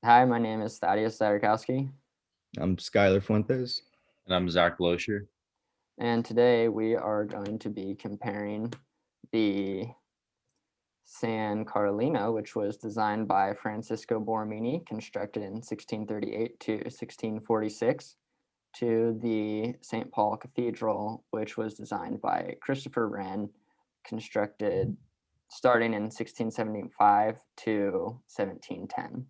Hi, my name is Thaddeus Zadarkowski, I'm Skylar Fuentes. And I'm Zach Loescher. and today we are going to be comparing the San Carlino, which was designed by Francesco Borromini, constructed in 1638 to 1646, to the St. Paul Cathedral, which was designed by Christopher Wren, constructed starting in 1675 to 1710.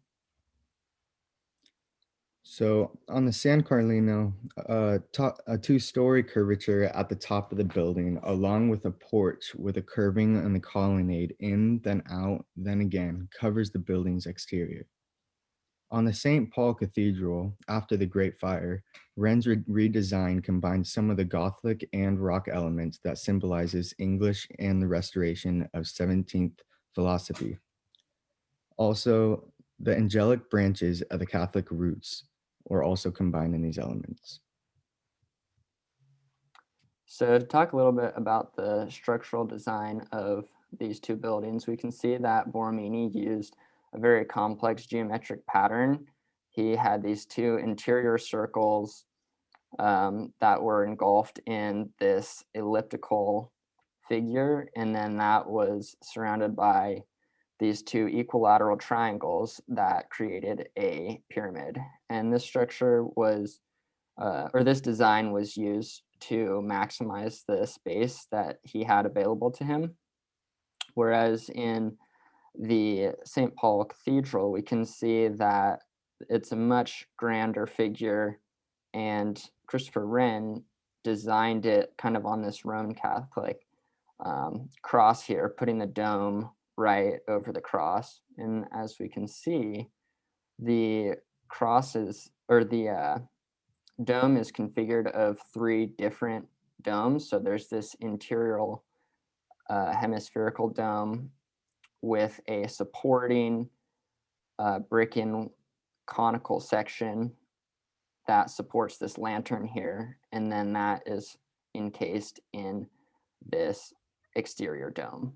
So on the San Carlino, a two-story curvature at the top of the building, along with a porch with a curving on the colonnade in, then out, then again, covers the building's exterior. On the St. Paul Cathedral, after the Great Fire, Wren's redesign combined some of the Gothic and rock elements that symbolizes English and the restoration of 17th philosophy. Also, the angelic branches of the Catholic roots were also combined in these elements. So to talk a little bit about the structural design of these two buildings, we can see that Borromini used a very complex geometric pattern. He had these two interior circles that were engulfed in this elliptical figure, and then that was surrounded by these two equilateral triangles that created a pyramid. And this structure was or this design was used to maximize the space that he had available to him. Whereas in the St. Paul Cathedral, we can see that it's a much grander figure, and Christopher Wren designed it kind of on this Roman Catholic cross here, putting the dome right over the cross. And as we can see, the crosses or the dome is configured of three different domes. So there's this interior hemispherical dome with a supporting brick and conical section that supports this lantern here. And then that is encased in this exterior dome.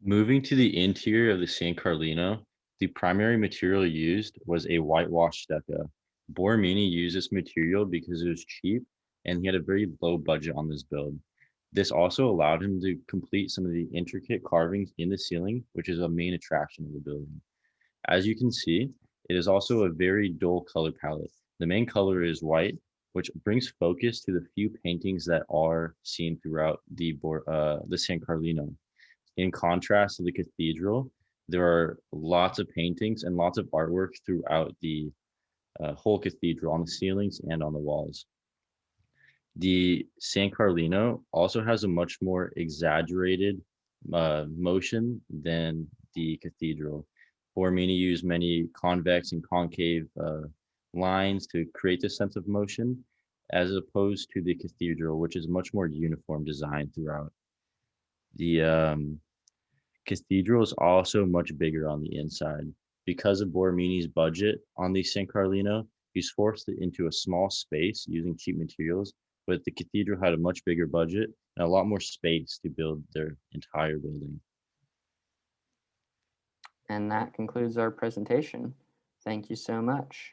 Moving to the interior of the San Carlino, the primary material used was a whitewash stucco. Borromini used this material because it was cheap and he had a very low budget on this build. This also allowed him to complete some of the intricate carvings in the ceiling, which is a main attraction of the building. As you can see, it is also a very dull color palette. The main color is white, which brings focus to the few paintings that are seen throughout the San Carlino. In contrast to the cathedral, there are lots of paintings and lots of artwork throughout the whole cathedral on the ceilings and on the walls. The San Carlino also has a much more exaggerated motion than the cathedral. Borromini used many convex and concave lines to create this sense of motion, as opposed to the cathedral, which is much more uniform design throughout. The cathedral is also much bigger on the inside. Because of Borromini's budget on the San Carlino, he's forced it into a small space using cheap materials, but the cathedral had a much bigger budget and a lot more space to build their entire building. And that concludes our presentation. Thank you so much.